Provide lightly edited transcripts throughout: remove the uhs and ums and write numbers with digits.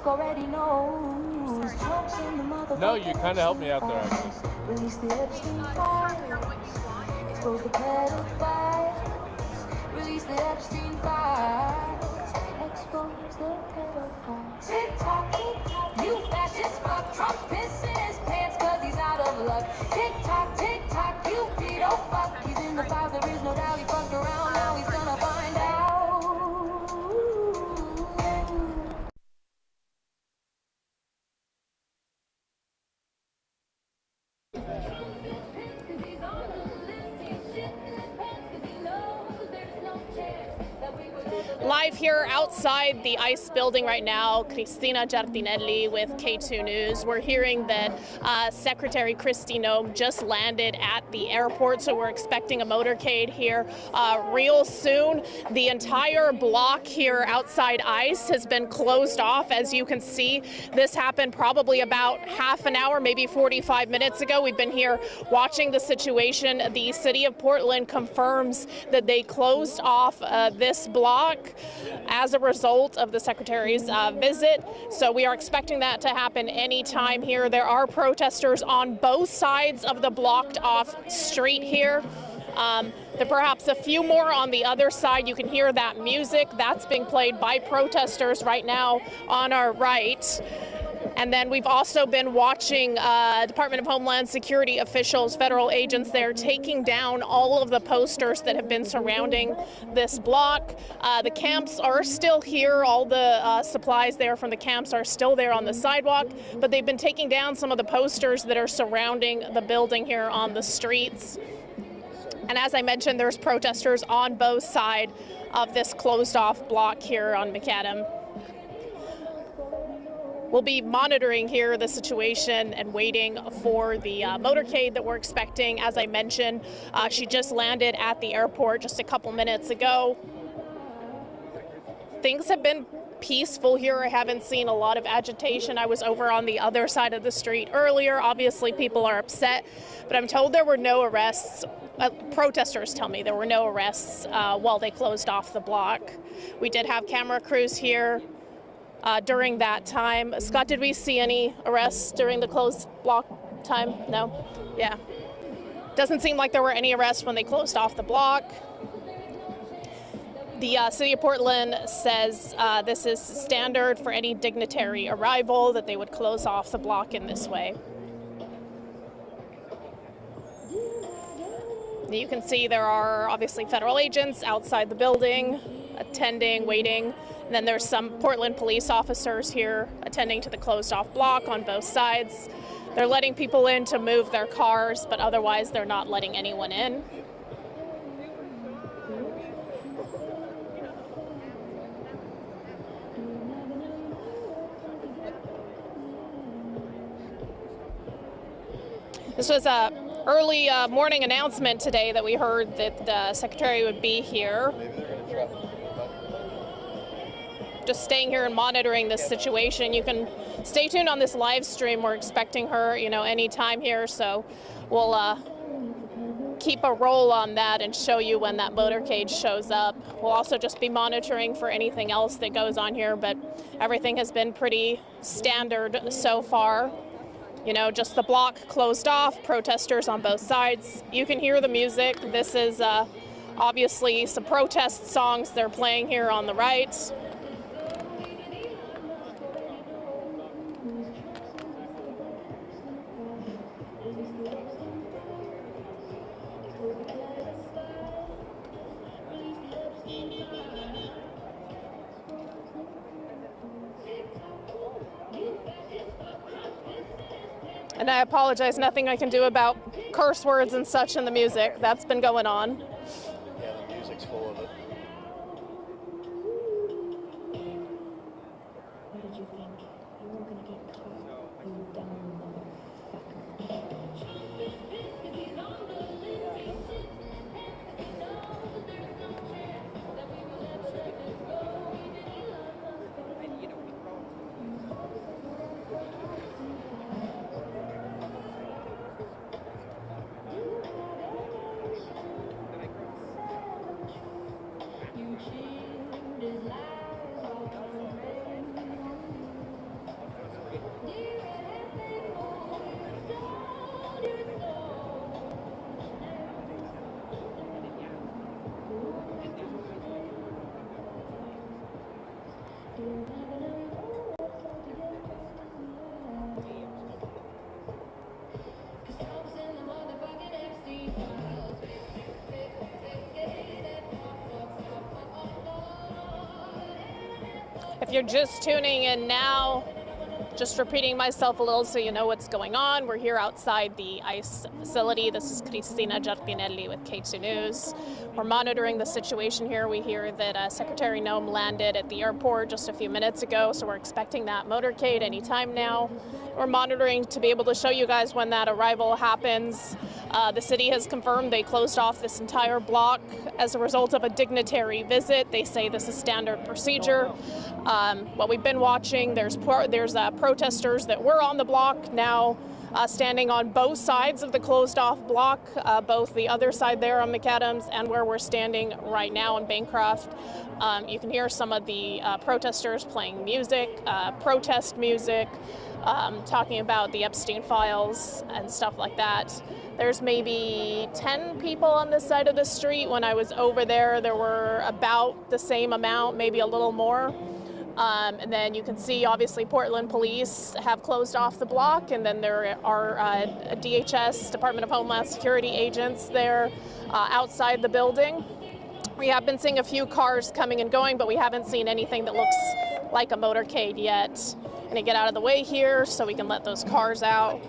already knows. Trump's in the motherfucking. No, you kind of helped me out there, actually. Release the Epstein files. Expose the pedophiles. Release the Epstein files. Expose the pedophiles. Tick tock, you fascist fuck. Trump's pissing his pants cause he's out of luck. Tick tock, you pedo fuck. He's in the files, there is no doubt he fucked around. Now he's gonna find out. Live here outside the ICE building right now, Cristina Giardinelli with Katu News. We're hearing that Secretary Kristi Noem just landed at the airport, so we're expecting a motorcade here real soon. The entire block here outside ICE has been closed off, as you can see. This happened probably about half an hour, maybe 45 minutes ago. We've been here watching the situation. The city of Portland confirms that they closed off this block as a result of the Secretary's visit. So we are expecting that to happen anytime here. There are protesters on both sides of the blocked off street here. There are perhaps a few more on the other side. You can hear that music. That's being played by protesters right now on our right. And then we've also been watching Department of Homeland Security officials, federal agents there, taking down all of the posters that have been surrounding this block. The camps are still here. All the supplies there from the camps are still there on the sidewalk, but they've been taking down some of the posters that are surrounding the building here on the streets. And as I mentioned, there's protesters on both sides of this closed off block here on Macadam. We'll be monitoring here the situation and waiting for the motorcade that we're expecting. As I mentioned, she just landed at the airport just a couple minutes ago. Things have been peaceful here. I haven't seen a lot of agitation. I was over on the other side of the street earlier. Obviously, people are upset, but I'm told there were no arrests. Protesters tell me there were no arrests while they closed off the block. We did have camera crews here during that time. Scott, did we see any arrests during the closed block time? No? Yeah. Doesn't seem like there were any arrests when they closed off the block. The city of Portland says this is standard for any dignitary arrival, that they would close off the block in this way. You can see there are obviously federal agents outside the building, attending, waiting. And then there's some Portland police officers here attending to the closed off block on both sides. They're letting people in to move their cars, but otherwise they're not letting anyone in. This was a early morning announcement today that we heard that the Secretary would be here. Just staying here and monitoring this situation. You can stay tuned on this live stream. We're expecting her, any time here, so we'll keep a roll on that and show you when that motorcade shows up. We'll also just be monitoring for anything else that goes on here, but everything has been pretty standard so far. Just the block closed off, protesters on both sides. You can hear the music. This is obviously some protest songs they're playing here on the right. And I apologize, nothing I can do about curse words and such in the music. That's been going on. Yeah, the music's full of it. What did you think? You were gonna get caught, you dumb motherfucker. If you're just tuning in now, just repeating myself a little so you know what's going on. We're here outside the ICE facility. This is Cristina Giardinelli with Katu News. We're monitoring the situation here. We hear that Secretary Noem landed at the airport just a few minutes ago, so we're expecting that motorcade anytime now. We're monitoring to be able to show you guys when that arrival happens. The city has confirmed they closed off this entire block as a result of a dignitary visit. They say this is standard procedure. What we've been watching, there's protesters that were on the block now standing on both sides of the closed off block, both the other side there on Macadam's and where we're standing right now in Bancroft. You can hear some of the protesters playing music, protest music, talking about the Epstein files and stuff like that. There's maybe 10 people on this side of the street. When I was over there, there were about the same amount, maybe a little more. And then you can see, obviously, Portland police have closed off the block, and then there are DHS, Department of Homeland Security agents there outside the building. We have been seeing a few cars coming and going, but we haven't seen anything that looks like a motorcade yet. I'm gonna get out of the way here so we can let those cars out.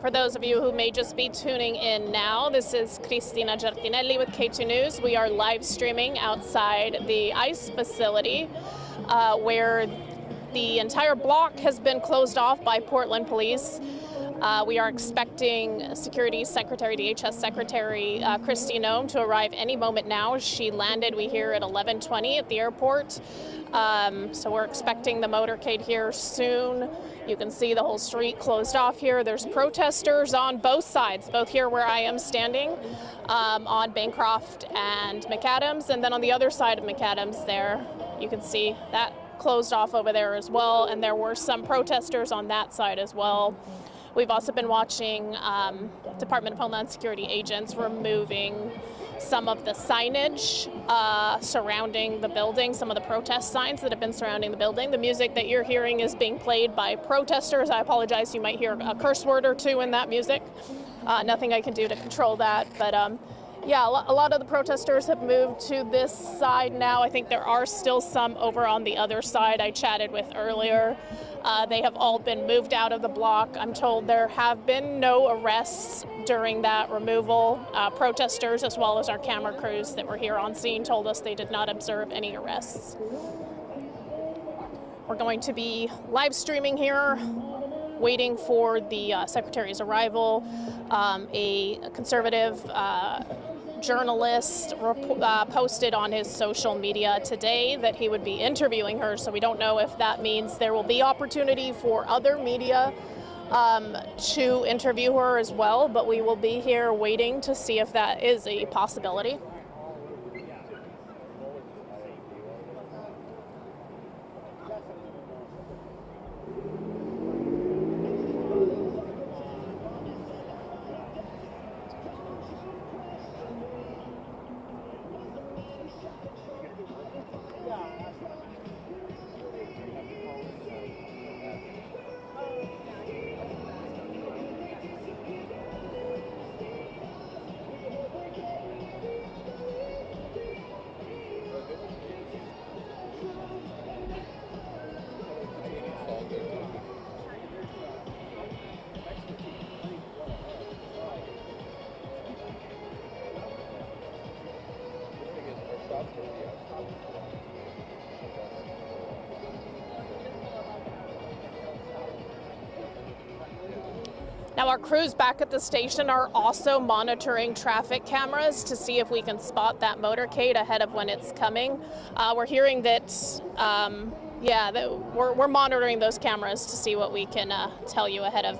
For those of you who may just be tuning in now, this is Cristina Giardinelli with Katu News. We are live streaming outside the ICE facility where the entire block has been closed off by Portland police. We are expecting Security Secretary, DHS Secretary Kristi Noem to arrive any moment now. She landed, we hear, at 11:20 at the airport. So we're expecting the motorcade here soon. You can see the whole street closed off here. There's protesters on both sides, both here where I am standing on Bancroft and Macadam's, and then on the other side of Macadam's there, you can see that closed off over there as well, and there were some protesters on that side as well. We've also been watching Department of Homeland Security agents removing some of the signage surrounding the building, some of the protest signs that have been surrounding the building. The music that you're hearing is being played by protesters. I apologize, you might hear a curse word or two in that music. Nothing I can do to control that, but yeah, a lot of the protesters have moved to this side now. I think there are still some over on the other side I chatted with earlier. They have all been moved out of the block. I'm told there have been no arrests during that removal. Protesters, as well as our camera crews that were here on scene, told us they did not observe any arrests. We're going to be live streaming here, waiting for the Secretary's arrival. A conservative journalist posted on his social media today that he would be interviewing her, so we don't know if that means there will be opportunity for other media to interview her as well, but we will be here waiting to see if that is a possibility. Now our crews back at the station are also monitoring traffic cameras to see if we can spot that motorcade ahead of when it's coming. We're hearing that, we're monitoring those cameras to see what we can tell you ahead of.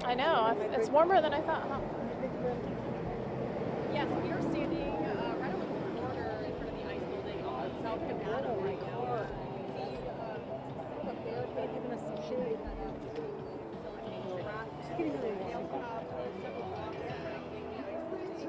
I know, it's warmer than I thought, huh? Yes, we are standing right on the corner in front of the ice building on South Macadam right now. See a barricade giving us some shade. They also have several blocks connecting the ice building.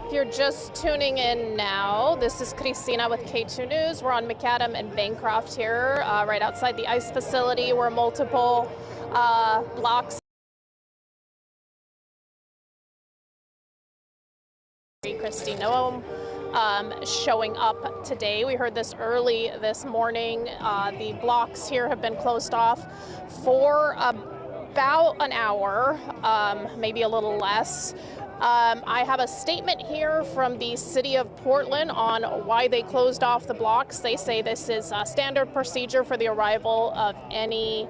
If you're just tuning in now, this is Kristina with Katu News. We're on Macadam and Bancroft here, right outside the ICE facility where multiple blocks. Kristi Noem showing up today. We heard this early this morning. The blocks here have been closed off for about an hour, maybe a little less. I have a statement here from the City of Portland on why they closed off the blocks. They say this is a standard procedure for the arrival of any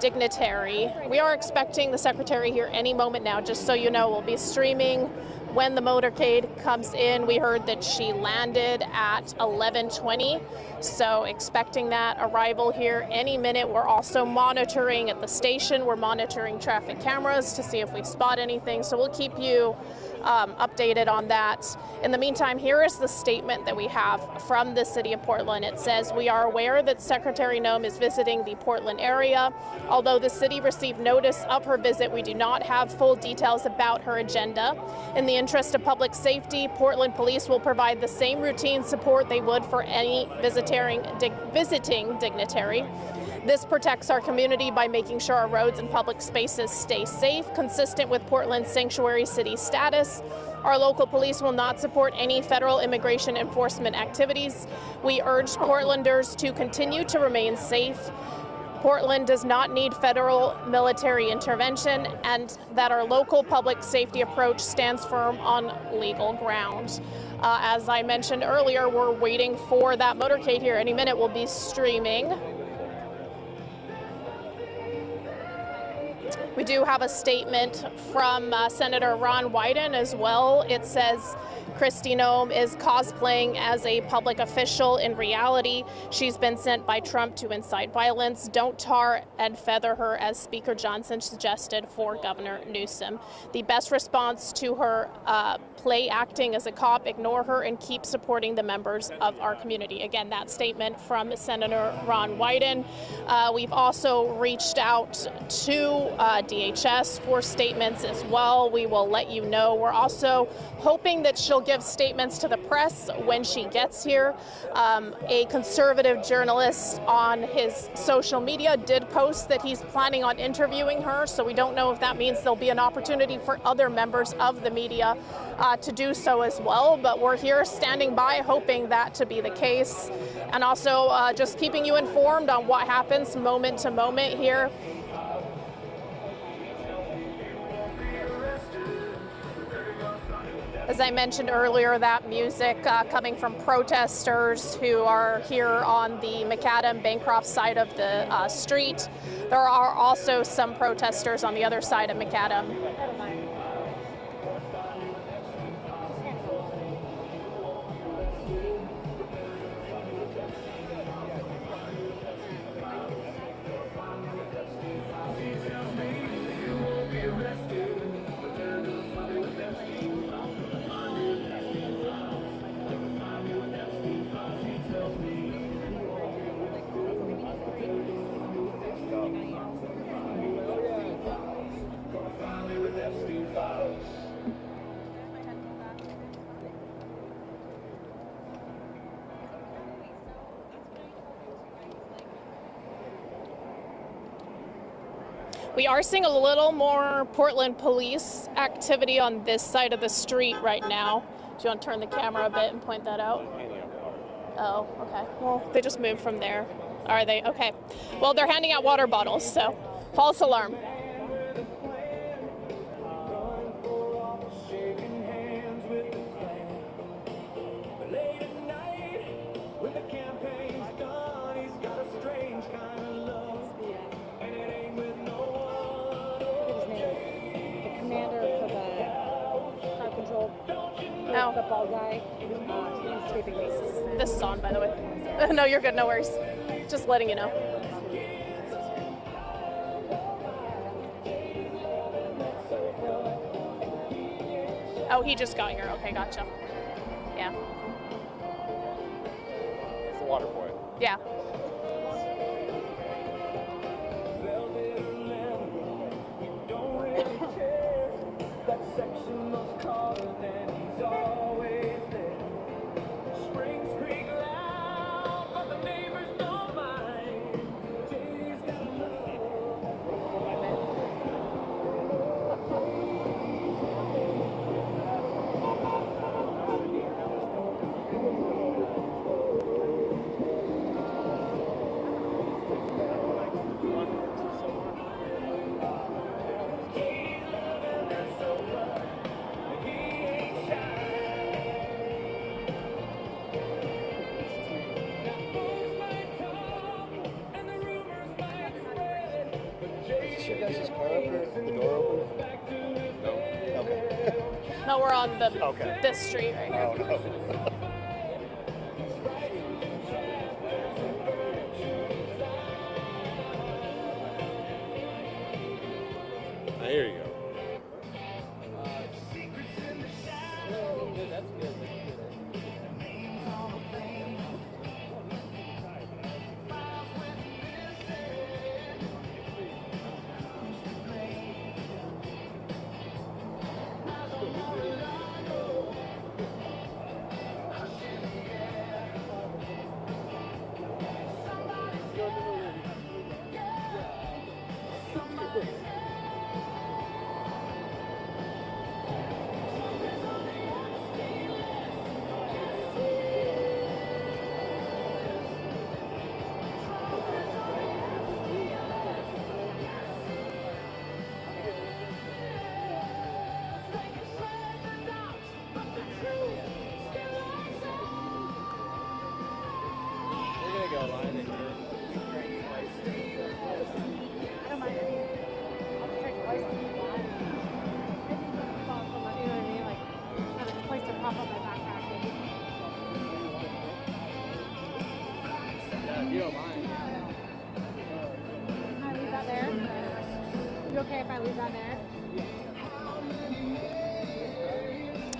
dignitary. We are expecting the Secretary here any moment now, just so you know. We'll be streaming when the motorcade comes in. We heard that she landed at 11:20, so expecting that arrival here any minute. We're also monitoring at the station. We're monitoring traffic cameras to see if we spot anything, so we'll keep you updated on that. In the meantime, here is the statement that we have from the City of Portland. It says, "We are aware that Secretary Noem is visiting the Portland area. Although the city received notice of her visit, we do not have full details about her agenda. In the interest of public safety, Portland Police will provide the same routine support they would for any visiting dignitary. This protects our community by making sure our roads and public spaces stay safe, consistent with Portland's sanctuary city status. Our local police will not support any federal immigration enforcement activities. We urge Portlanders to continue to remain safe. Portland does not need federal military intervention, and that our local public safety approach stands firm on legal ground." As I mentioned earlier, we're waiting for that motorcade here. Any minute we'll be streaming. We do have a statement from Senator Ron Wyden as well. It says, "Kristi Noem is cosplaying as a public official. In reality, she's been sent by Trump to incite violence. Don't tar and feather her, as Speaker Johnson suggested for Governor Newsom. The best response to her play acting as a cop, ignore her and keep supporting the members of our community." Again, that statement from Senator Ron Wyden. We've also reached out to DHS for statements as well. We will let you know. We're also hoping that she'll give statements to the press when she gets here. A conservative journalist on his social media did post that he's planning on interviewing her, so we don't know if that means there'll be an opportunity for other members of the media to do so as well, but we're here standing by hoping that to be the case, and also just keeping you informed on what happens moment to moment here. As I mentioned earlier, that music coming from protesters who are here on the Macadam, Bancroft side of the street. There are also some protesters on the other side of Macadam. We are seeing a little more Portland police activity on this side of the street right now. Do you want to turn the camera a bit and point that out? Oh, okay. Well, they just moved from there. Are they? Okay. Well, they're handing out water bottles, so false alarm. The ball guy, escaping me. This is on, by the way. No, you're good, no worries. Just letting you know. Oh, he just got here. Okay, gotcha. Yeah. It's the water boy. Yeah. Is your guys' car up or the door open? No. Okay. No, we're on Okay. this street right here. Oh, no. There you go.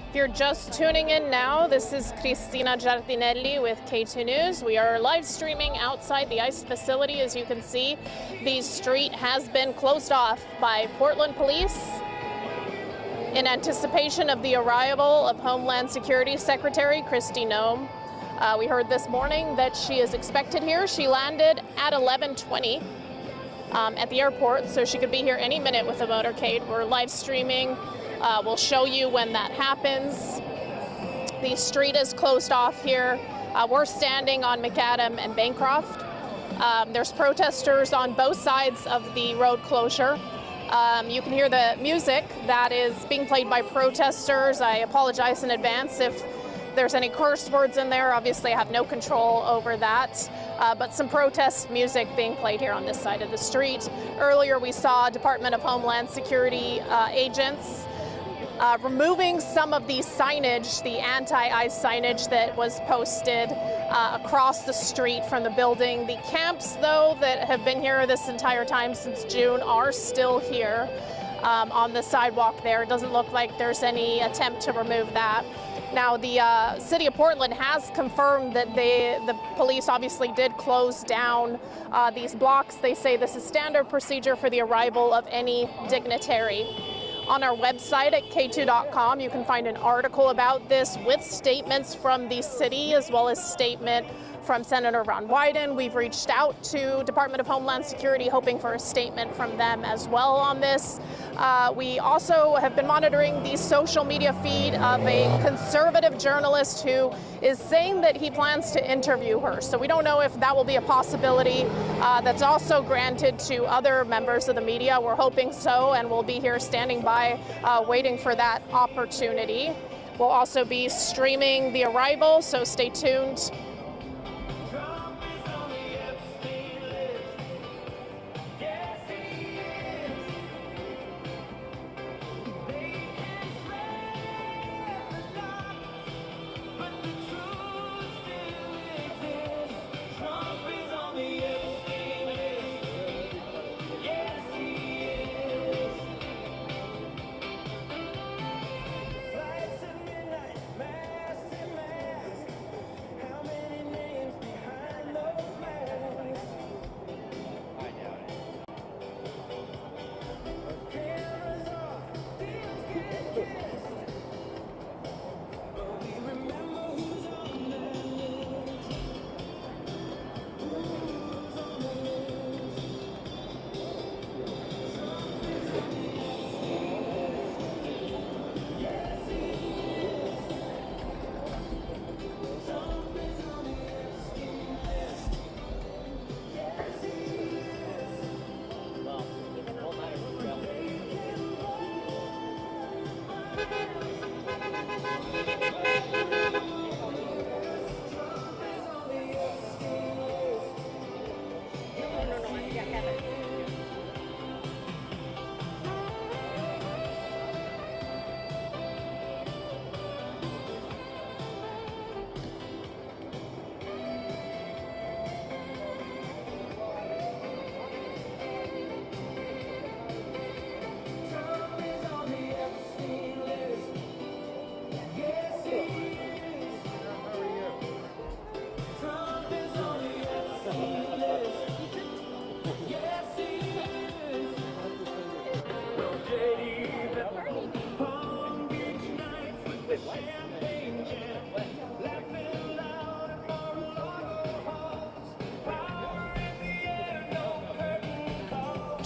If you're just tuning in now, this is Cristina Giardinelli with Katu News. We are live streaming outside the ICE facility. As you can see, the street has been closed off by Portland police in anticipation of the arrival of Homeland Security Secretary Kristi Noem. We heard this morning that she is expected here. She landed at 11:20 at the airport, so she could be here any minute with a motorcade. We're live streaming. We'll show you when that happens. The street is closed off here. We're standing on Macadam and Bancroft. There's protesters on both sides of the road closure. You can hear the music that is being played by protesters. I apologize in advance if there's any curse words in there. Obviously, I have no control over that. But some protest music being played here on this side of the street. Earlier, we saw Department of Homeland Security agents removing some of the signage, the anti-ICE signage that was posted across the street from the building. The camps, though, that have been here this entire time since June are still here on the sidewalk there. It doesn't look like there's any attempt to remove that. Now, the city of Portland has confirmed that the police obviously did close down these blocks. They say this is standard procedure for the arrival of any dignitary. On our website at katu.com, you can find an article about this with statements from the city as well as statement from Senator Ron Wyden. We've reached out to Department of Homeland Security hoping for a statement from them as well on this. We also have been monitoring the social media feed of a conservative journalist who is saying that he plans to interview her. So we don't know if that will be a possibility that's also granted to other members of the media. We're hoping so, and we'll be here standing by waiting for that opportunity. We'll also be streaming the arrival, so stay tuned.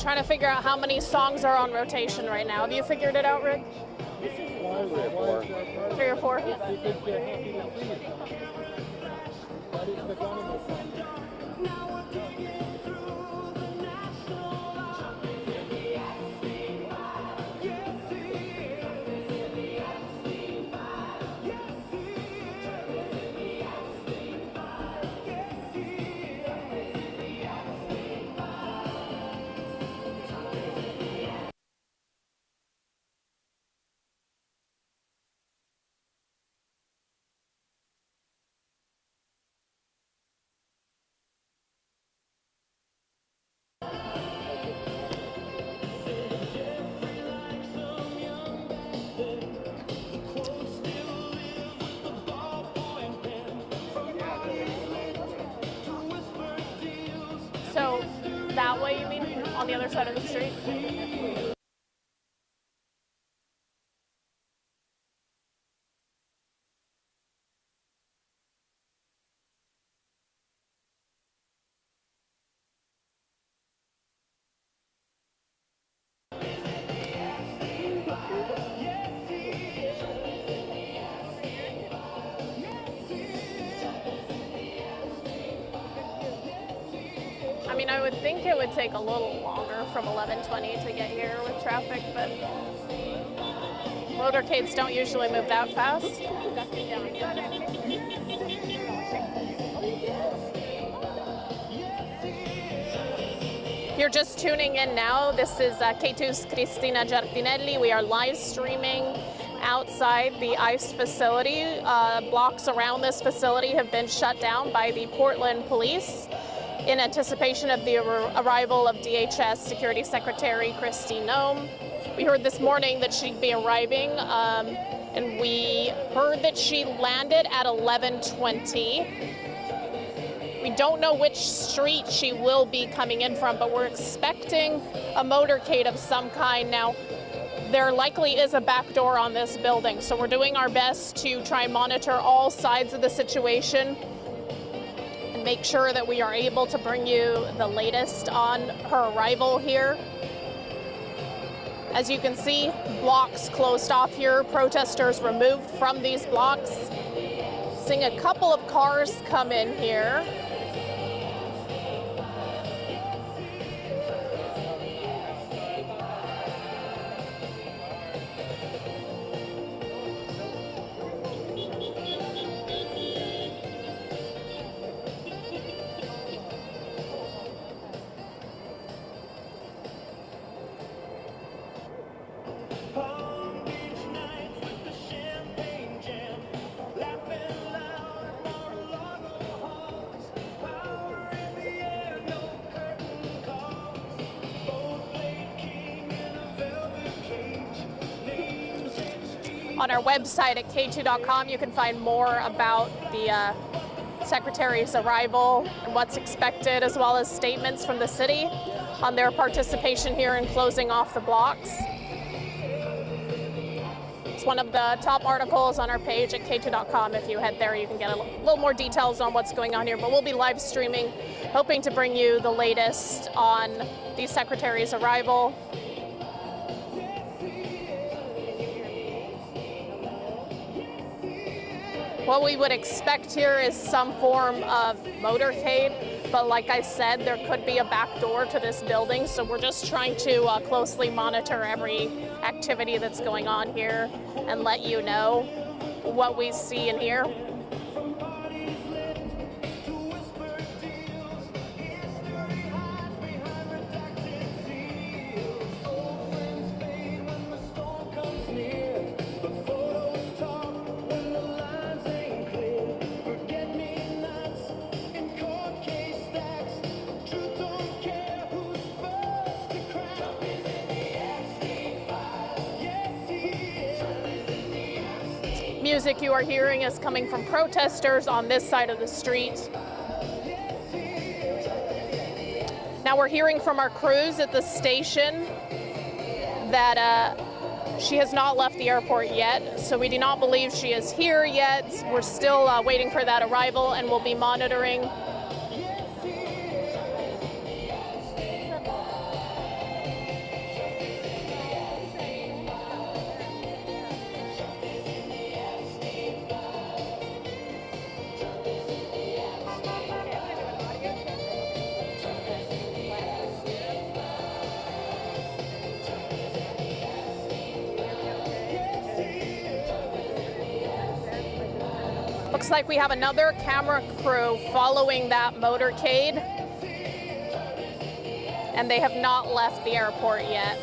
trying to figure out how many songs are on rotation right now. Have you figured it out, Rick? 3 or 4? So that way, you mean, on the other side of the street? I mean, I would think it would take a little longer from 11:20 to get here with traffic, but motorcades don't usually move that fast. You're just tuning in now. This is Katu's Cristina Giardinelli. We are live streaming outside the ICE facility. Blocks around this facility have been shut down by the Portland police in anticipation of the arrival of DHS Security Secretary Kristi Noem. We heard this morning that she'd be arriving, and we heard that she landed at 11:20. We don't know which street she will be coming in from, but we're expecting a motorcade of some kind. Now, there likely is a back door on this building, so we're doing our best to try and monitor all sides of the situation, make sure that we are able to bring you the latest on her arrival here. As you can see, blocks closed off here, protesters removed from these blocks. Seeing a couple of cars come in here. On our website at Katu.com, you can find more about the Secretary's arrival and what's expected, as well as statements from the city on their participation here in closing off the blocks. It's one of the top articles on our page at Katu.com. If you head there, you can get a little more details on what's going on here, but we'll be live streaming, hoping to bring you the latest on the Secretary's arrival. What we would expect here is some form of motorcade, but like I said, there could be a back door to this building, so we're just trying to closely monitor every activity that's going on here and let you know what we see and hear. Music you are hearing is coming from protesters on this side of the street. Now we're hearing from our crews at the station that she has not left the airport yet, so we do not believe she is here yet. We're still waiting for that arrival, and we'll be monitoring. looks like we have another camera crew following that motorcade, and they have not left the airport yet.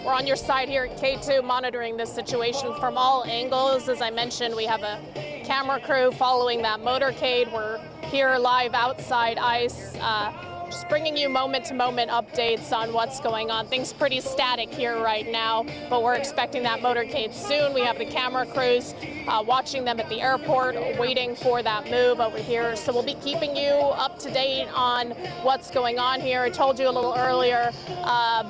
We're on your side here at Katu, monitoring this situation from all angles. As I mentioned, we have a camera crew following that motorcade. We're here live outside ICE, just bringing you moment-to-moment updates on what's going on. Things pretty static here right now, but we're expecting that motorcade soon. We have the camera crews watching them at the airport, waiting for that move over here. So we'll be keeping you up to date on what's going on here. I told you a little earlier,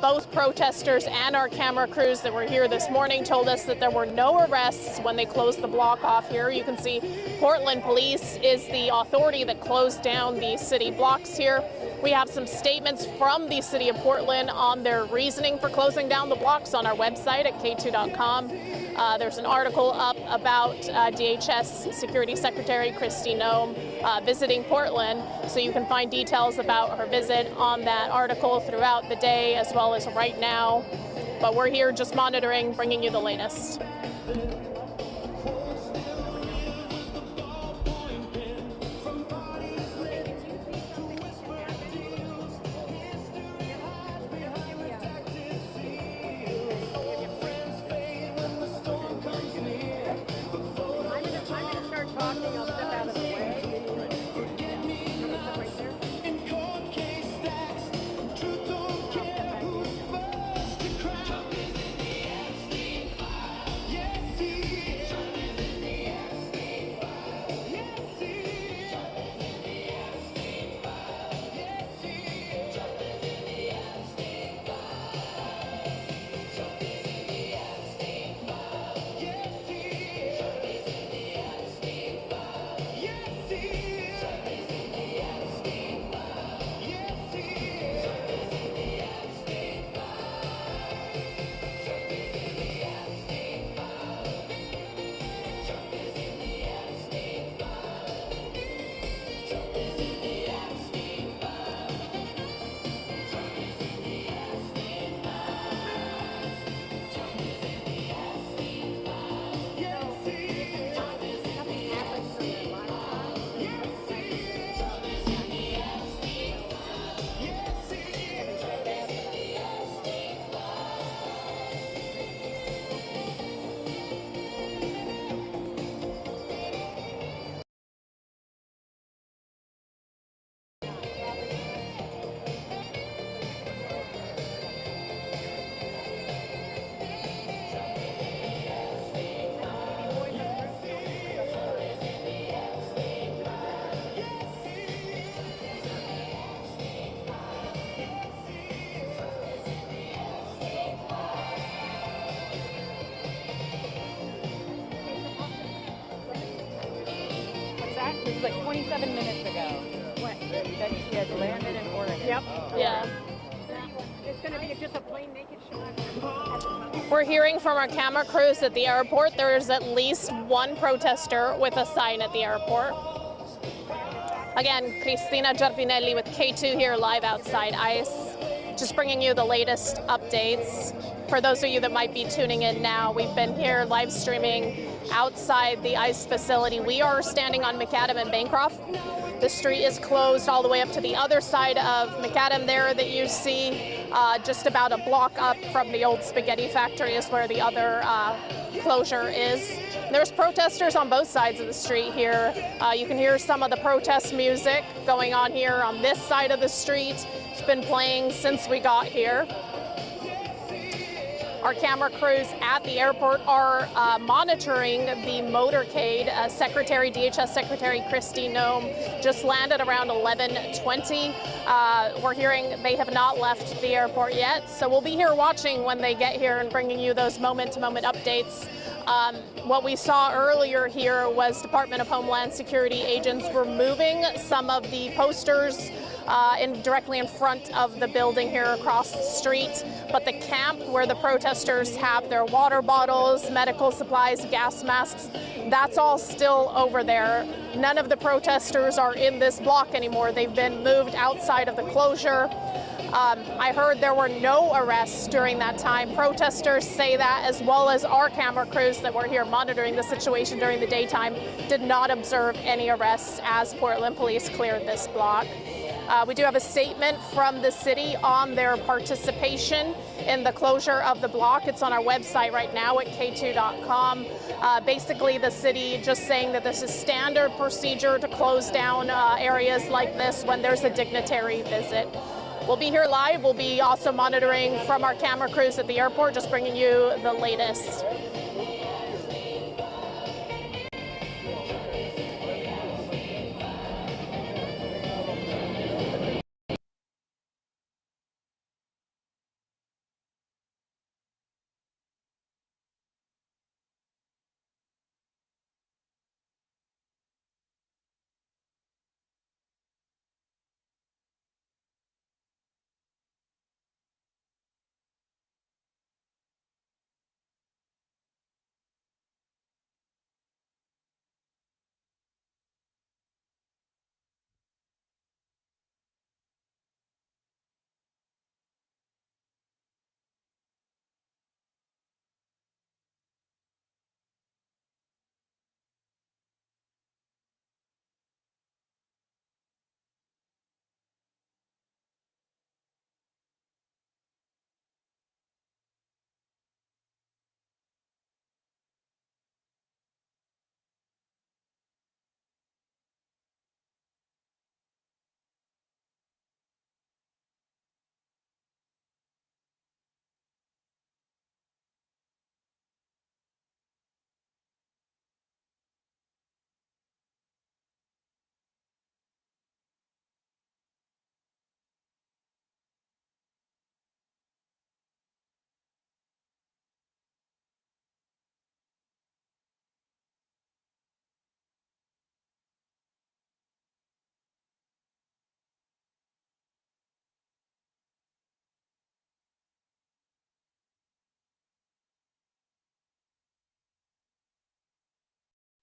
both protesters and our camera crews that were here this morning told us that there were no arrests when they closed the block off here. You can see Portland Police is the authority that closed down the city blocks here. We have some statements from the city of Portland on their reasoning for closing down the blocks on our website at katu.com. There's an article up about DHS Security Secretary Kristi Noem visiting Portland, so you can find details about her visit on that article throughout the day as well as right now. But we're here just monitoring, bringing you the latest. This is like 27 minutes ago. What? That she had landed in Oregon. Yep. Yeah. It's going to be just a plain naked shot. We're hearing from our camera crews at the airport. There is at least one protester with a sign at the airport. Again, Cristina Giardinelli with K2 here live outside ICE, just bringing you the latest updates. For those of you that might be tuning in now, we've been here live streaming outside the ICE facility. We are standing on Macadam and Bancroft. The street is closed all the way up to the other side of Macadam there that you see. Just about a block up from the old spaghetti factory is where the other closure is. There's protesters on both sides of the street here. You can hear some of the protest music going on here on this side of the street. It's been playing since we got here. Our camera crews at the airport are monitoring the motorcade. DHS Secretary Kristi Noem just landed around 11:20. We're hearing they have not left the airport yet, so we'll be here watching when they get here and bringing you those moment-to-moment updates. What we saw earlier here was Department of Homeland Security agents removing some of the posters directly in front of the building here across the street. But the camp where the protesters have their water bottles, medical supplies, gas masks, that's all still over there. None of the protesters are in this block anymore. They've been moved outside of the closure. I heard there were no arrests during that time. Protesters say that, as well as our camera crews that were here monitoring the situation during the daytime did not observe any arrests as Portland police cleared this block. We do have a statement from the city on their participation in the closure of the block. It's on our website right now at Katu.com. Basically, the city just saying that this is standard procedure to close down areas like this when there's a dignitary visit. We'll be here live. We'll be also monitoring from our camera crews at the airport, just bringing you the latest.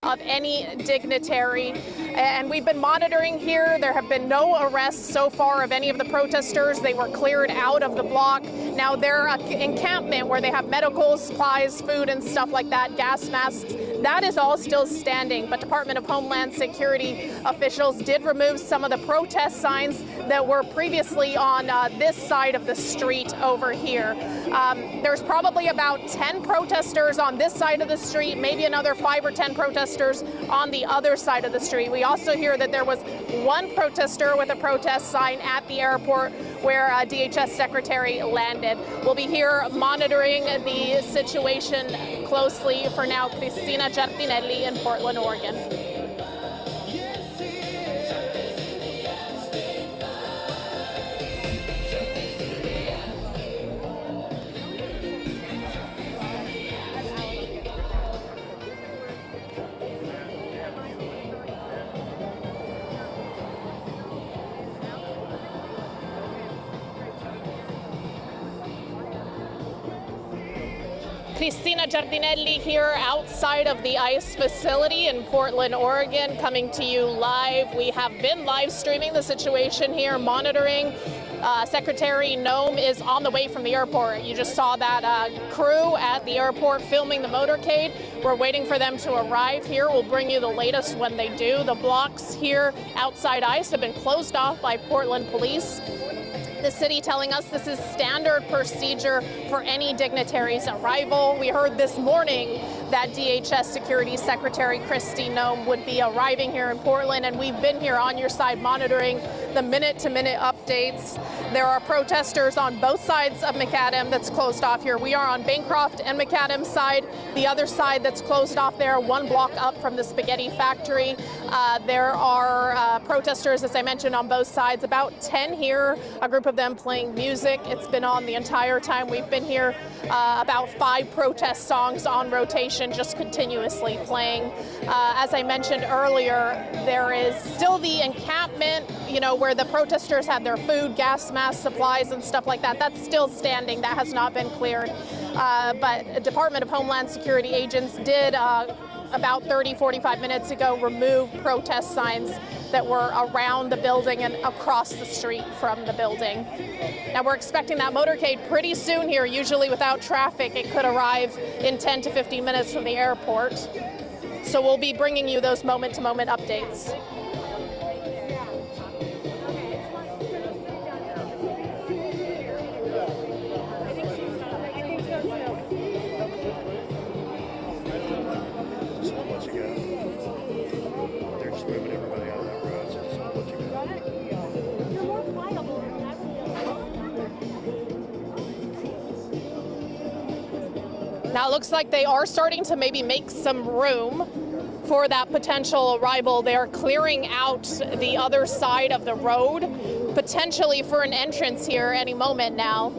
Of any dignitary, and we've been monitoring here. There have been no arrests so far of any of the protesters. They were cleared out of the block. Now their encampment where they have medical supplies, food and stuff like that, gas masks, that is all still standing. But Department of Homeland Security officials did remove some of the protest signs that were previously on this side of the street over here. There's probably about 10 protesters on this side of the street, maybe another 5 or 10 protesters on the other side of the street. We also hear that there was one protester with a protest sign at the airport where DHS Secretary landed. We'll be here monitoring the situation closely. For now, Kristi in Portland, Oregon. Kristi here outside of the ICE facility in Portland, Oregon, coming to you live. We have been live streaming the situation here, monitoring. Secretary Noem is on the way from the airport. You just saw that crew at the airport filming the motorcade. We're waiting for them to arrive here. We'll bring you the latest when they do. The blocks here outside ICE have been closed off by Portland police. The city telling us this is standard procedure for any dignitary's arrival. We heard this morning that DHS Security Secretary Kristi Noem would be arriving here in Portland, and we've been here on your side monitoring the minute-to-minute updates. There are protesters on both sides of Macadam that's closed off here. We are on Bancroft and Macadam side. The other side that's closed off there, 1 block up from the spaghetti factory. There are protesters, as I mentioned, on both sides, about 10 here, a group of them playing music. It's been on the entire time we've been here. About 5 protest songs on rotation, just continuously playing. As I mentioned earlier, there is still the encampment, you know, where the protesters had their food, gas mask supplies and stuff like that. That's still standing. That has not been cleared. But Department of Homeland Security agents did about 45 minutes ago remove protest signs that were around the building and across the street from the building. Now we're expecting that motorcade pretty soon here. Usually without traffic, it could arrive in 10 to 15 minutes from the airport. So we'll be bringing you those moment-to-moment updates. Now it looks like they are starting to maybe make some room for that potential arrival. They are clearing out the other side of the road, potentially for an entrance here any moment now.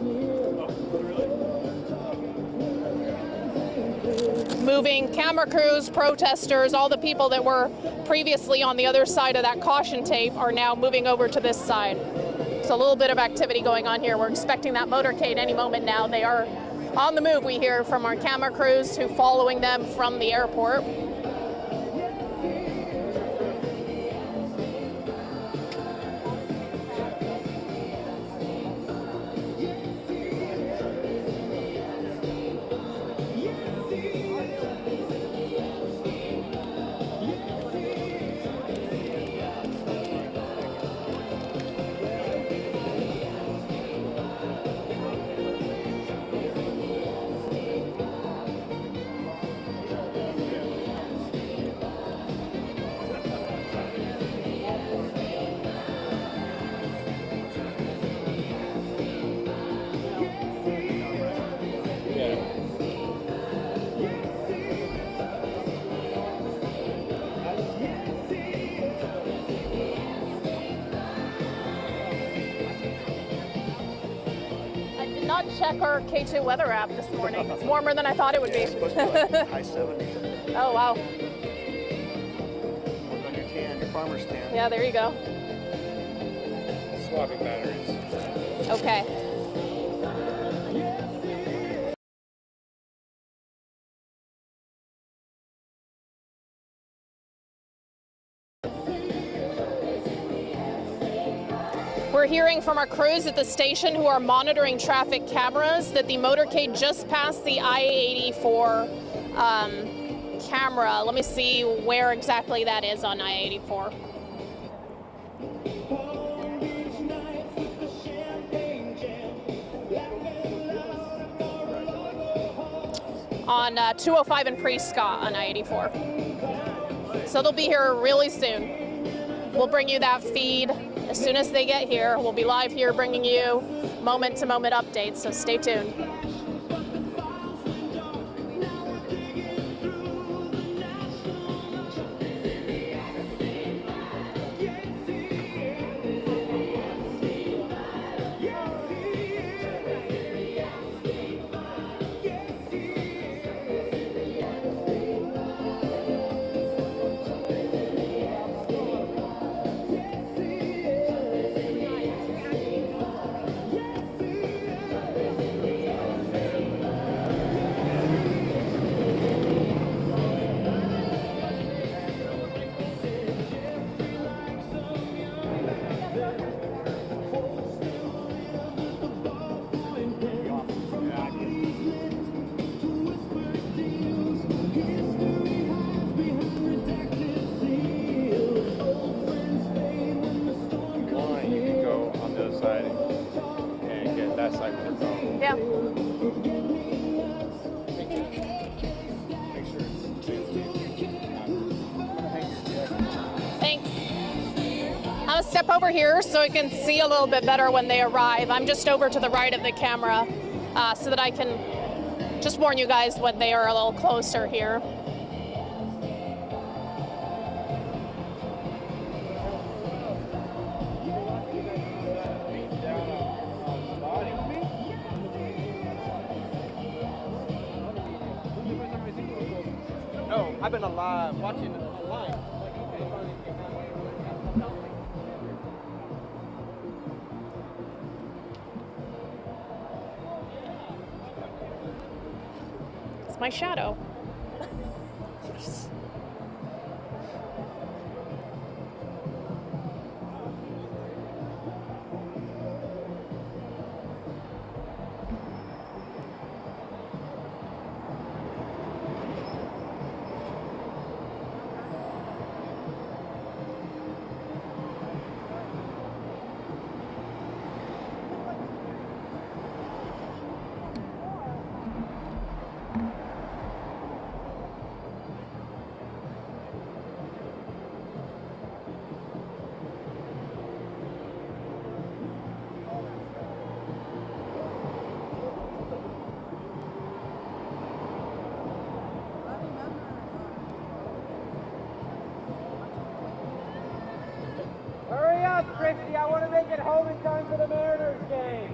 Moving camera crews, protesters, all the people that were previously on the other side of that caution tape are now moving over to this side. So a little bit of activity going on here. We're expecting that motorcade any moment now. They are on the move, we hear from our camera crews who following them from the airport. Check our Katu weather app this morning. It's warmer than I thought it would be. It's supposed to be like high 70s. Oh, wow. Work on your tan, your farmer's tan. Yeah, there you go. Swapping batteries. Okay. We're hearing from our crews at the station who are monitoring traffic cameras that the motorcade just passed the I-84 camera. Let me see where exactly that is on I-84. On 205 and Prescott on I-84. So they'll be here really soon. We'll bring you that feed as soon as they get here. We'll be live here bringing you moment-to-moment updates, so stay tuned. Yeah. Thanks. I'm gonna step over here so I can see a little bit better when they arrive. I'm just over to the right of the camera so that I can just warn you guys when they are a little closer here. No, I've been alive watching it online. It's my shadow. Hurry up, Kristi. I want to make it home in time for the Mariners game.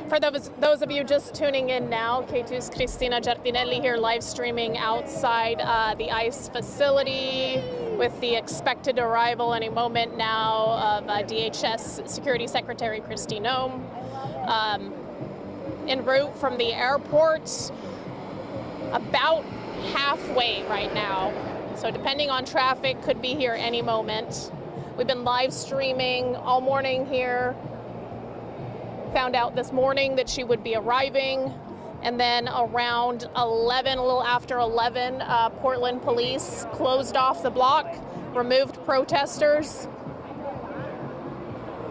For those of you just tuning in now, Katu's Cristina Giardinelli here live streaming outside the ICE facility with the expected arrival any moment now of DHS Security Secretary Kristi Noem. En route from the airport, about halfway right now. So depending on traffic, could be here any moment. We've been live streaming all morning here. Found out this morning that she would be arriving. And then around 11, a little after 11, Portland police closed off the block, removed protesters.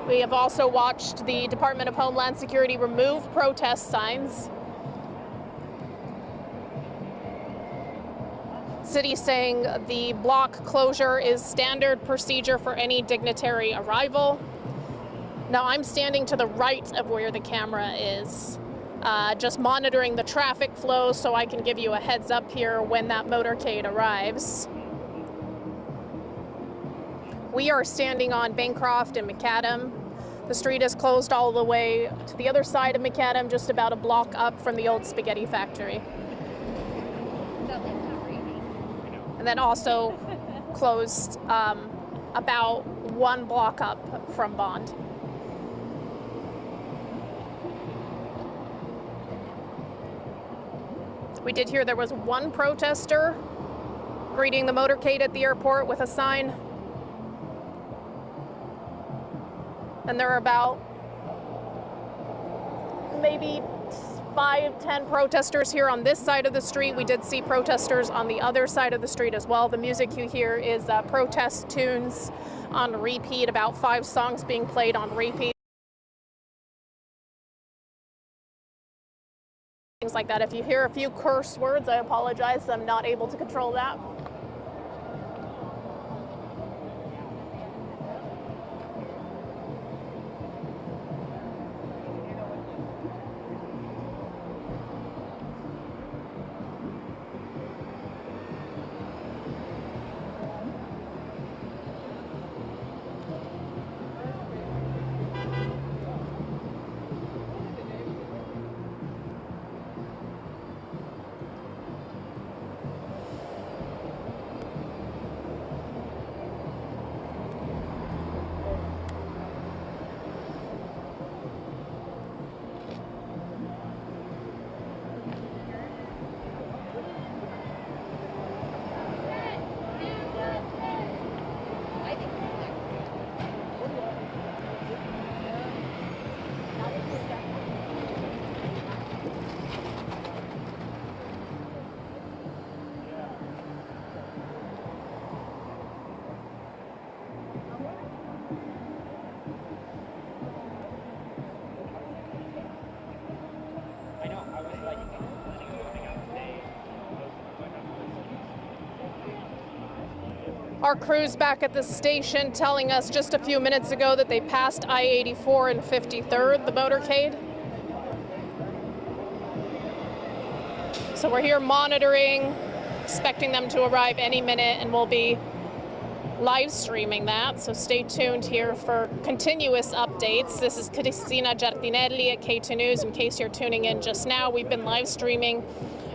We have also watched the Department of Homeland Security remove protest signs. City saying the block closure is standard procedure for any dignitary arrival. Now I'm standing to the right of where the camera is, just monitoring the traffic flow so I can give you a heads up here when that motorcade arrives. We are standing on Bancroft and Macadam. The street is closed all the way to the other side of Macadam, just about a block up from the old spaghetti factory. And then also closed about one block up from Bond. We did hear there was one protester greeting the motorcade at the airport with a sign. And there are about maybe 5-10 protesters here on this side of the street. We did see protesters on the other side of the street as well. The music you hear is protest tunes on repeat, about 5 songs being played on repeat. Things like that. If you hear a few curse words, I apologize. I'm not able to control that. Our crew's back at the station telling us just a few minutes ago that they passed I-84 and 53rd, the motorcade. So we're here monitoring, expecting them to arrive any minute, and we'll be live streaming that. So stay tuned here for continuous updates. This is Cristina Giardinelli at Katu News. In case you're tuning in just now, we've been live streaming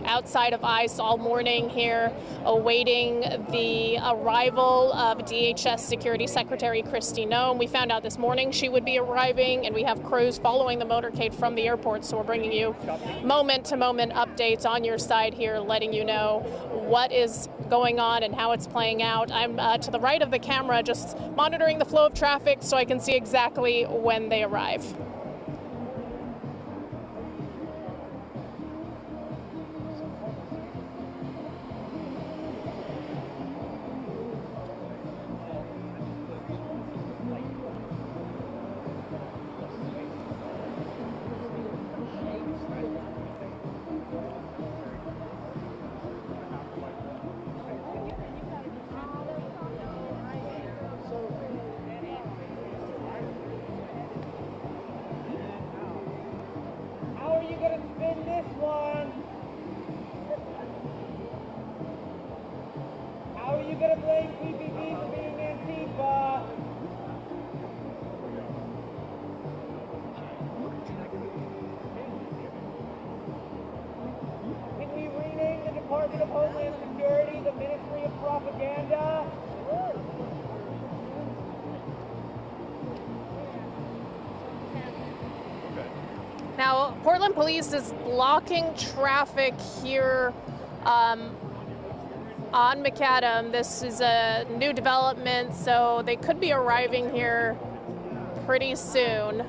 outside of ICE all morning here, awaiting the arrival of DHS Security Secretary Kristi Noem. We found out this morning she would be arriving, and we have crews following the motorcade from the airport, so we're bringing you moment-to-moment updates on your side here, letting you know what is going on and how it's playing out. I'm to the right of the camera, just monitoring the flow of traffic so I can see exactly when they arrive. How are you going to spin this one? How are you going to blame PPP for being Antifa? Can we rename the Department of Homeland Security the Ministry of Propaganda? Now, Portland Police is blocking traffic here on Macadam. This is a new development, so they could be arriving here pretty soon.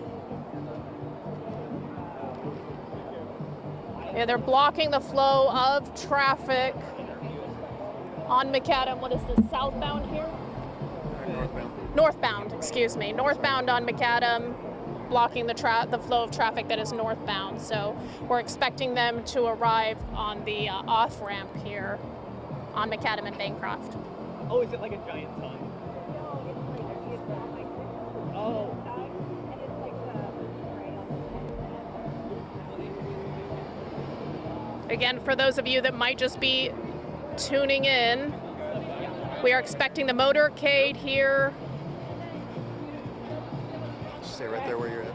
Yeah, they're blocking the flow of traffic on Macadam. What is this, southbound here? Northbound, excuse me. Northbound on Macadam, blocking the flow of traffic that is northbound. So we're expecting them to arrive on the off-ramp here on Macadam and Bancroft. Oh, is it like a giant ton? Oh. Again, for those of you that might just be tuning in, we are expecting the motorcade here. Stay right there where you're at.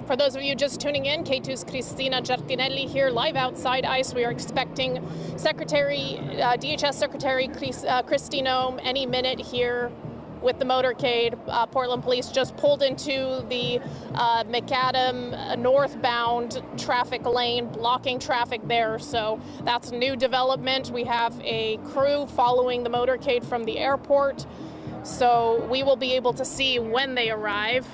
For those of you just tuning in, Katu's Cristina Giardinelli here live outside ICE. We are expecting DHS Secretary Kristi Noem any minute here with the motorcade. Portland Police just pulled into the Macadam northbound traffic lane, blocking traffic there. So that's a new development. We have a crew following the motorcade from the airport. So we will be able to see when they arrive.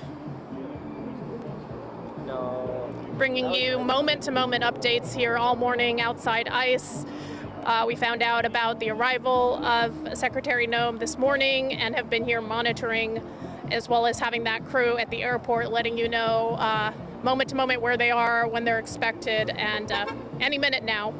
Bringing you moment-to-moment updates here all morning outside ICE. We found out about the arrival of Secretary Noem this morning and have been here monitoring, as well as having that crew at the airport letting you know moment-to-moment where they are, when they're expected, and any minute now.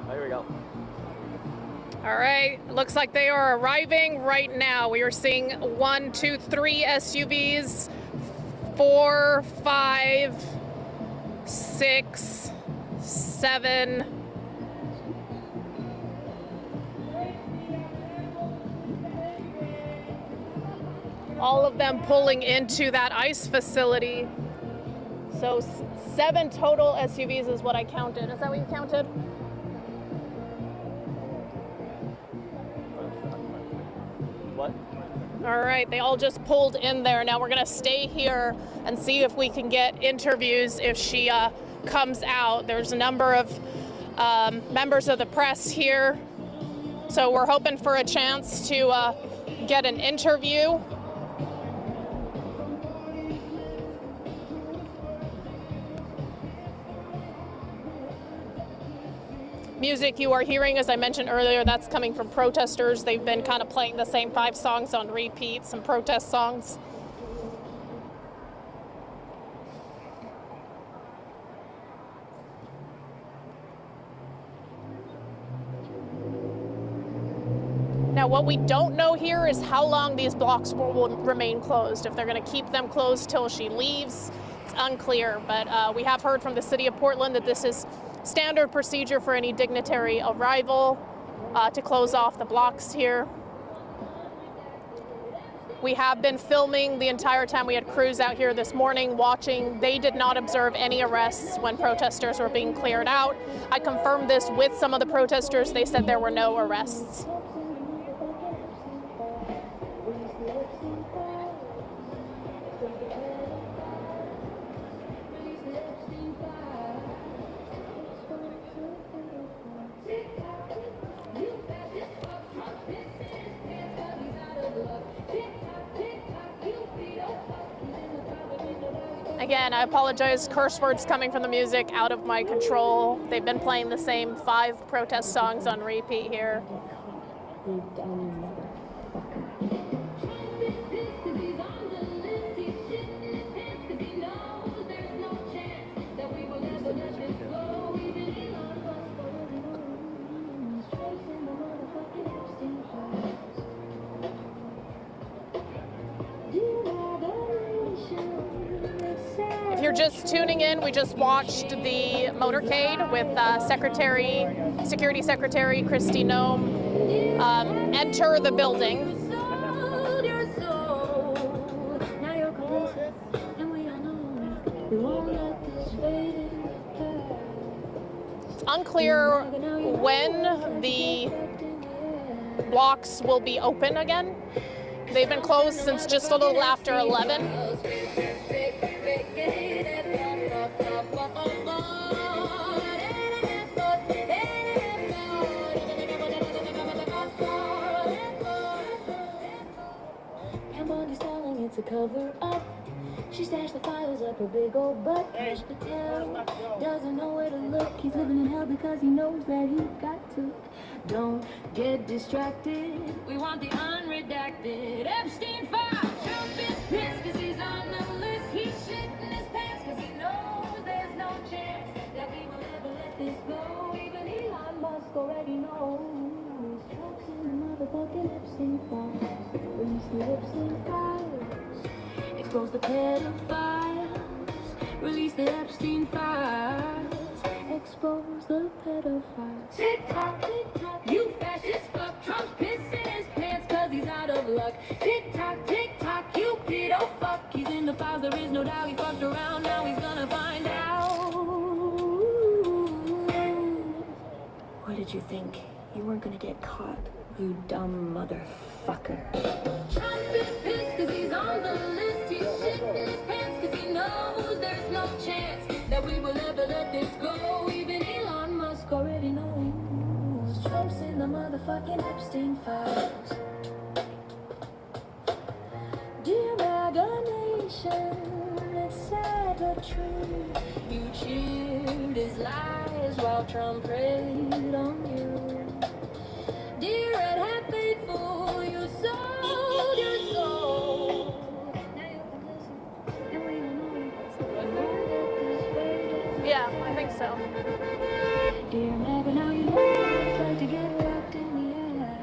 There we go. All right, looks like they are arriving right now. We are seeing 1, 2, 3 SUVs, 4, 5, 6, 7. All of them pulling into that ICE facility. So 7 total SUVs is what I counted. Is that what you counted? All right, they all just pulled in there. Now we're going to stay here and see if we can get interviews if she comes out. There's a number of members of the press here, so we're hoping for a chance to get an interview. Music you are hearing, as I mentioned earlier, that's coming from protesters. They've been kind of playing the same 5 songs on repeat, some protest songs. Now, what we don't know here is how long these blocks will remain closed. If they're going to keep them closed till she leaves, it's unclear. But we have heard from the city of Portland that this is standard procedure for any dignitary arrival to close off the blocks here. We have been filming the entire time. We had crews out here this morning watching. They did not observe any arrests when protesters were being cleared out. I confirmed this with some of the protesters. They said there were no arrests. Again, I apologize, curse words coming from the music out of my control. They've been playing the same 5 protest songs on repeat here. If you're just tuning in, we just watched the motorcade with Security Secretary Kristi Noem enter the building. It's unclear when the blocks will be open again. They've been closed since just a little after 11. To cover up, she stashed the files up her big old butt. Cash Patel doesn't know where to look. He's living in hell because he knows that he got to. Don't get distracted. We want the unredacted Epstein files. Trump is pissed because he's on the list. He's shitting his pants because he knows there's no chance that we will ever let this go. Even Elon Musk already knows. Trump's in the motherfucking Epstein files. Release the Epstein files. Expose the pedophiles, release the Epstein files, expose the pedophiles. Tick tock, you fascist fuck. Trump's pissing his pants cause he's out of luck. Tick tock, you pedo fuck. He's in the files, there is no doubt he fucked around. Now he's gonna find out. What did you think? You weren't gonna get caught, you dumb motherfucker. Trump is pissed cause he's on the list. He's shitting his pants cause he knows there's no chance that we will ever let this go. Even Elon Musk already knows. Trump's in the motherfucking Epstein files. Dear MAGA Nation, it's sad but true. You cheered his lies while Trump preyed on you. Dear Red Hat faithful, you sold your soul. Yeah, I think so. Dear MAGA, now you know what it's like to get wrapped in the air.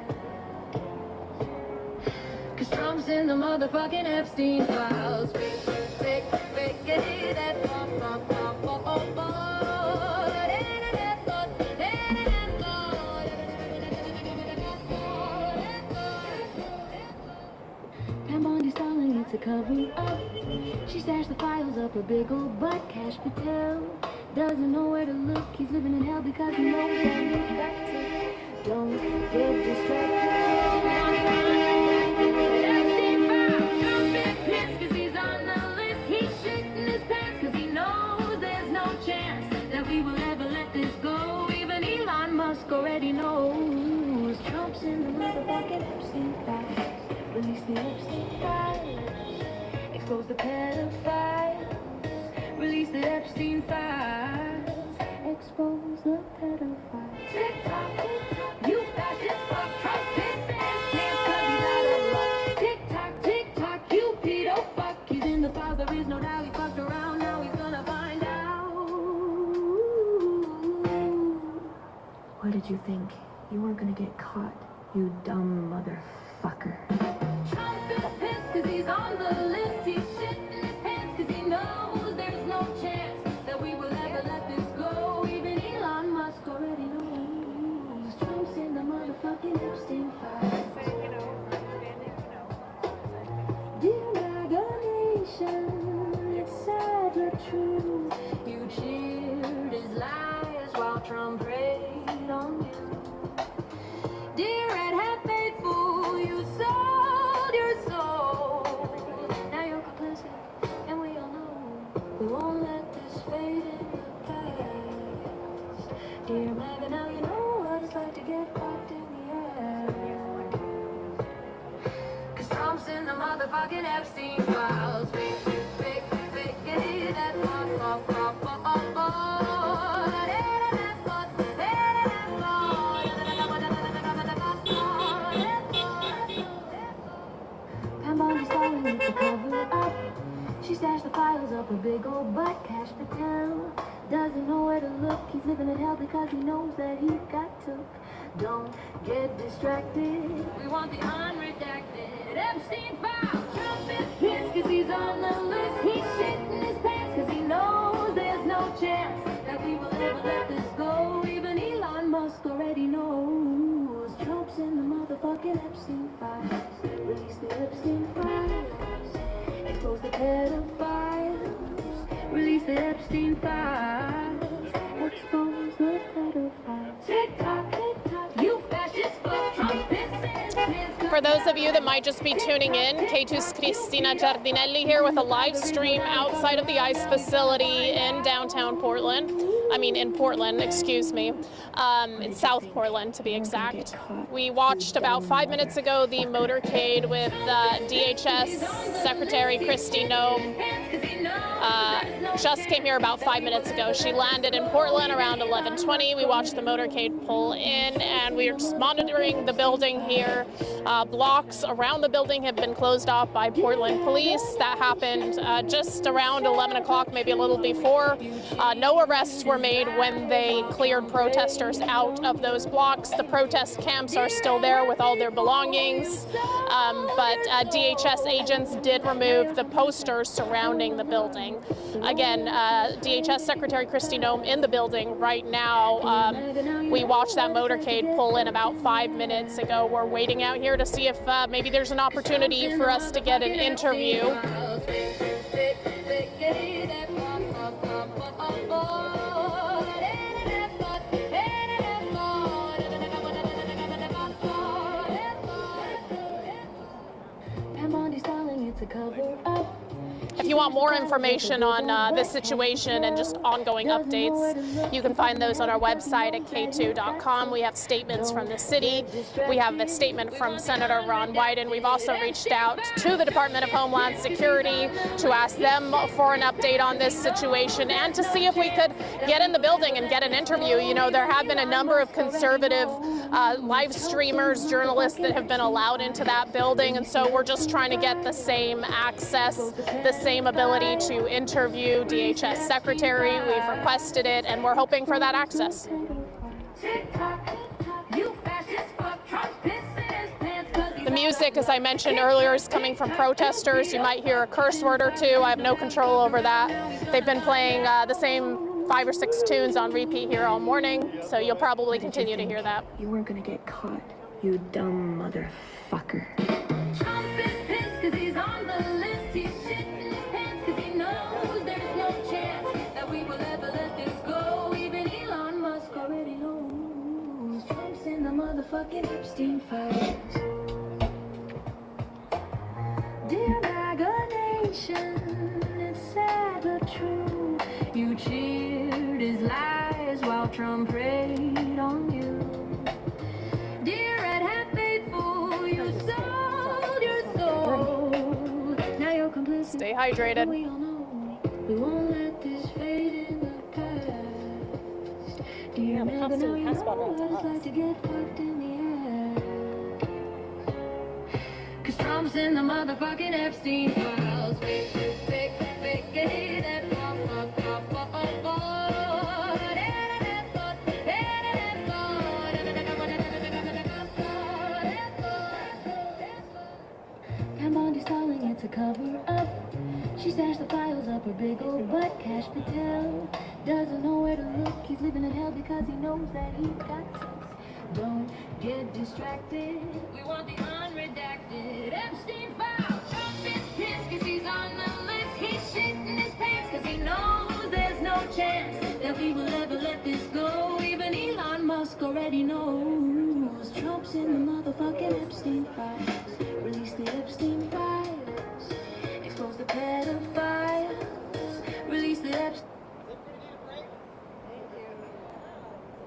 Cause Trump's in the motherfucking Epstein files. Fake, that to cover up. She stashed the files up her big old butt. Cash Patel doesn't know where to look. He's living in hell because he knows that he's got to. Don't get distracted. in the motherfucking Epstein files. Release the Epstein files. Expose the pedophiles. Release the Epstein files. Expose the pedophiles. Tick-tock, you fascist fuck. Trump's pissing his pants 'cause he's out of luck. Tick-tock, tick-tock, you pedo fuck. He's in the files, there is no doubt he fucked around. Now he's gonna find out. What did you think? You weren't gonna get caught, you dumb motherfucker. Trump is pissed 'cause he's on the list. He's shitting his pants 'cause he knows there's no chance that we will ever let this go. Even Elon Musk already knows. Trump's in the motherfucking Epstein files. Dear MAGA nation, it's sad but true. You cheered his lies while Trump preyed on you. Dear Red Hat faithful, you sold your soul. Now you're complicit, and we all know we won't let this fade in the past. Dear MAGA, now you know what it's like to get fucked in the ass. 'Cause Trump's in the motherfucking Epstein files. Fake, that to cover up. She stashed the files up a big old butt, cash the town. Doesn't know where to look, he's living in hell because he knows that he got took. Don't get distracted, we want the unredacted Epstein files. Trump is pissed 'cause he's on the list. He's shitting his pants 'cause he knows there's no chance that we will ever let this go. Even Elon Musk already knows. Trump's in the motherfucking Epstein files. Release the Epstein files. Expose the pedophiles. Release the Epstein files. Expose the pedophiles. Tick-tock, tick-tock, you fascist fuck. Trump's pissing. For those of you that might just be tuning in, Katu's Cristina Giardinelli here with a live stream outside of the ICE facility in downtown Portland. I mean, in Portland, excuse me. In South Portland, to be exact. We watched about 5 minutes ago the motorcade with DHS Secretary Kristi Noem. Just came here about 5 minutes ago. She landed in Portland around 11:20. We watched the motorcade pull in, and we are just monitoring the building here. Blocks around the building have been closed off by Portland police. That happened just around 11 o'clock, maybe a little before. No arrests were made when they cleared protesters out of those blocks. The protest camps are still there with all their belongings, but DHS agents did remove the posters surrounding the building. Again, DHS Secretary Kristi Noem in the building right now. We watched that motorcade pull in about 5 minutes ago. We're waiting out here to see if maybe there's an opportunity for us to get an interview. If you want more information on this situation and just ongoing updates, you can find those on our website at Katu.com. We have statements from the city. We have a statement from Senator Ron Wyden. We've also reached out to the Department of Homeland Security to ask them for an update on this situation and to see if we could get in the building and get an interview. You know, there have been a number of conservative live streamers, journalists that have been allowed into that building, and so we're just trying to get the same access, the same ability to interview DHS Secretary. We've requested it, and we're hoping for that access. The music, as I mentioned earlier, is coming from protesters. You might hear a curse word or two. I have no control over that. They've been playing the same 5 or 6 tunes on repeat here all morning, so you'll probably continue to hear that. You weren't gonna get caught, you dumb motherfucker. Trump is pissed 'cause he's on the list. He's shitting his pants 'cause he knows there's no chance that we will ever let this go. Even Elon Musk already knows. Trump's in the motherfucking Epstein files. Dear MAGA nation, it's sad but true. You cheered his lies while Trump preyed on you. Dear Red Hat hydrated. We all know we won't let this fade in the past. Do you remember now you know what it's like to get fucked in the ass? 'Cause Trump's in the motherfucking Epstein files. Fake, fake, fake, fake, that pop, pop, pop, pop, pop, pop. Bondi stalling, it's a cover up. She stashed the files up her big old butt. Cash Patel doesn't know where to look. He's living in hell because he knows that he's got sex. Don't get distracted. We want the unredacted Epstein files. Trump is pissed because he's on the list. He's shitting his pants because he knows there's no chance that we will ever let this go. Even Elon Musk already knows. Trump's in the motherfucking Epstein files. Release the Epstein files. Expose the pedophiles. Release the Epstein.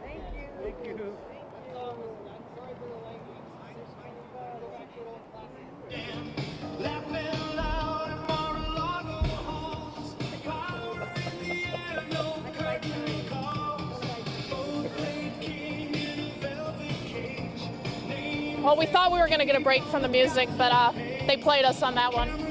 Thank you. Well, we thought we were going to get a break from the music, but they played us on that one.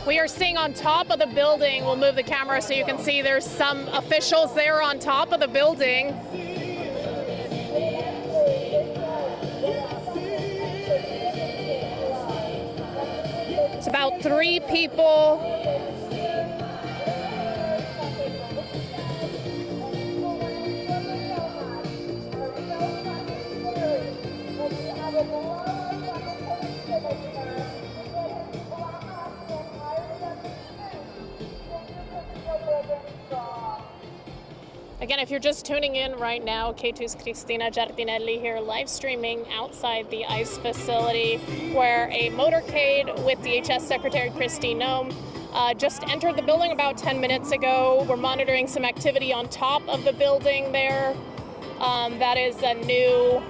We are seeing on top of the building, we'll move the camera so you can see there's some officials there on top of the building. It's about 3 people. Again, if you're just tuning in right now, Katu's Cristina Giardinelli here live streaming outside the ICE facility where a motorcade with DHS Secretary Kristi Noem just entered the building about 10 minutes ago. We're monitoring some activity on top of the building there. That is a new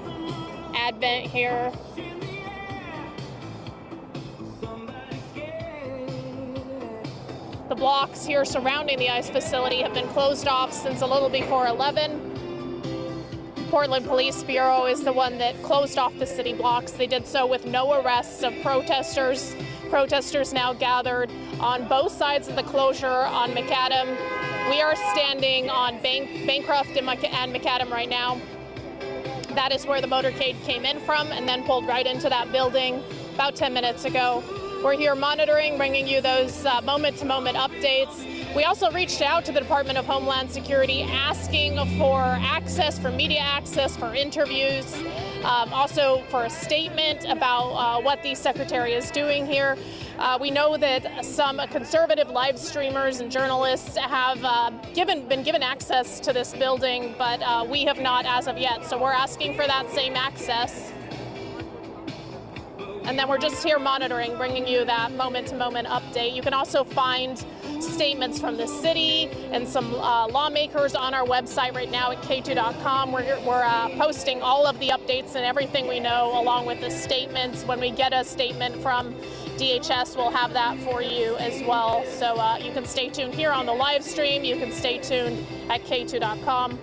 advent here. The blocks here surrounding the ICE facility have been closed off since a little before 11. Portland Police Bureau is the one that closed off the city blocks. They did so with no arrests of protesters. Protesters now gathered on both sides of the closure on Macadam. We are standing on Bancroft and Macadam right now. That is where the motorcade came in from and then pulled right into that building about 10 minutes ago. We're here monitoring, bringing you those moment-to-moment updates. We also reached out to the Department of Homeland Security asking for access, for media access, for interviews, also for a statement about what the Secretary is doing here. We know that some conservative live streamers and journalists have been given access to this building, but we have not as of yet. So we're asking for that same access. And then we're just here monitoring, bringing you that moment-to-moment update. You can also find statements from the city and some lawmakers on our website right now at Katu.com. We're posting all of the updates and everything we know along with the statements. When we get a statement from DHS, we'll have that for you as well. So you can stay tuned here on the live stream. You can stay tuned at Katu.com.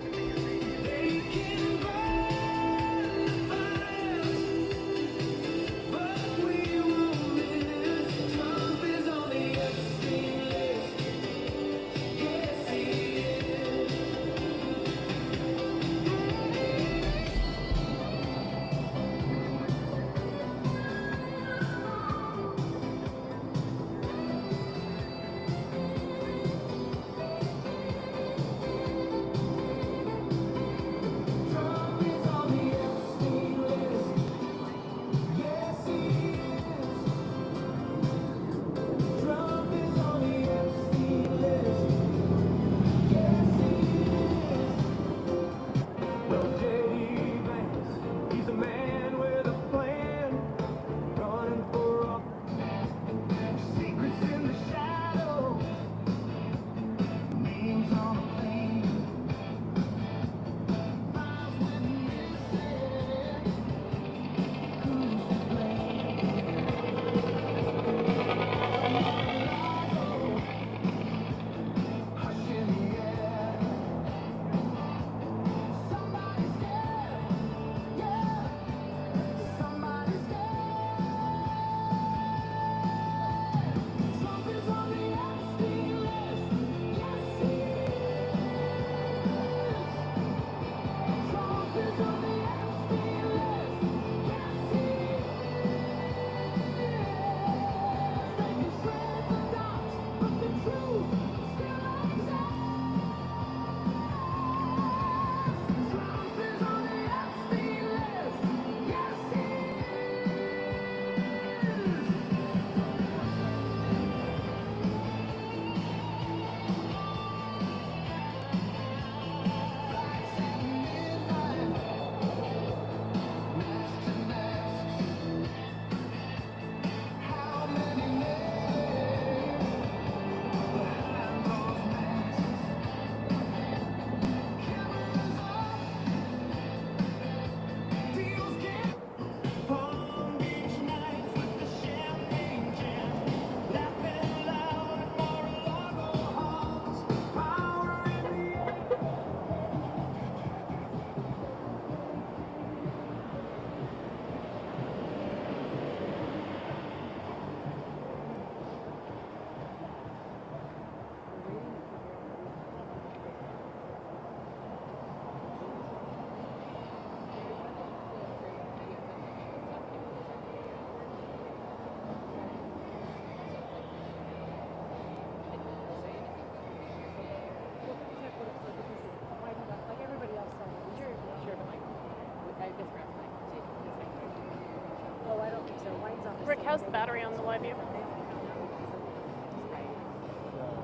Rick, how's the battery on the live view?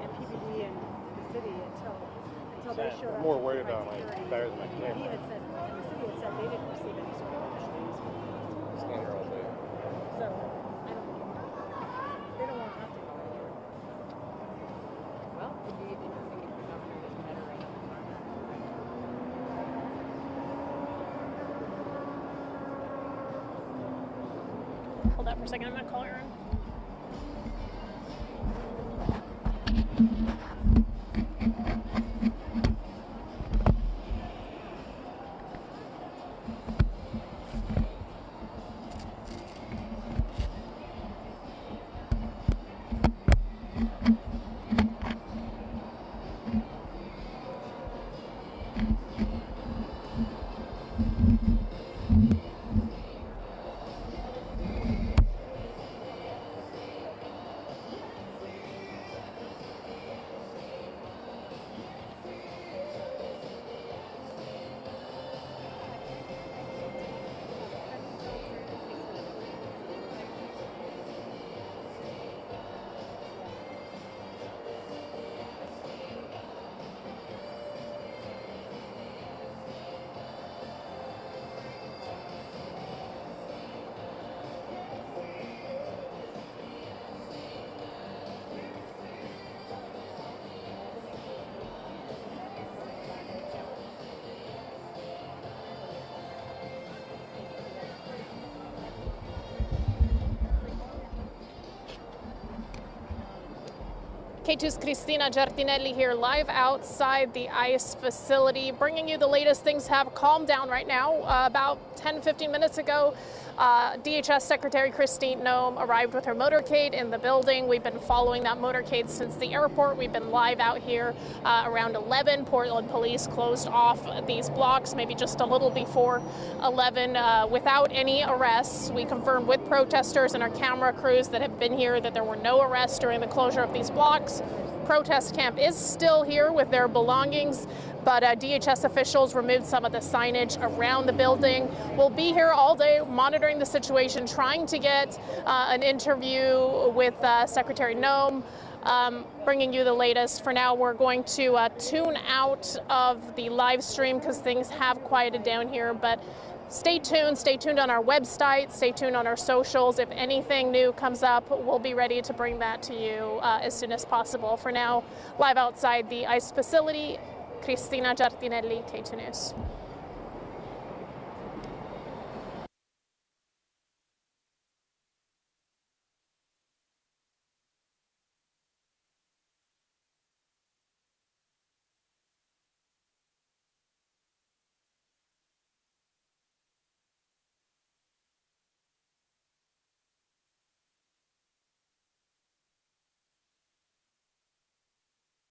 And PPD and the city until they showed up. I'm more worried about my batteries in my He camera. had said, and the city had said they didn't receive any sort of issues. Stand here all day. So I don't think they don't want to have to go anywhere. Well, it'd be interesting if the governor was better right now. Hold that for a second. I'm going to call your room. K2's Cristina Giardinelli here live outside the ICE facility, bringing you the latest. Things have calmed down right now. About 10-15 minutes ago, DHS Secretary Kristi Noem arrived with her motorcade in the building. We've been following that motorcade since the airport. We've been live out here around 11. Portland police closed off these blocks maybe just a little before 11 without any arrests. We confirmed with protesters and our camera crews that have been here that there were no arrests during the closure of these blocks. Protest camp is still here with their belongings, but DHS officials removed some of the signage around the building. We'll be here all day monitoring the situation, trying to get an interview with Secretary Noem, bringing you the latest. For now, we're going to tune out of the live stream because things have quieted down here, but stay tuned on our website, stay tuned on our socials. If anything new comes up, we'll be ready to bring that to you as soon as possible. For now, live outside the ICE facility, Cristina Giardinelli, K2 News.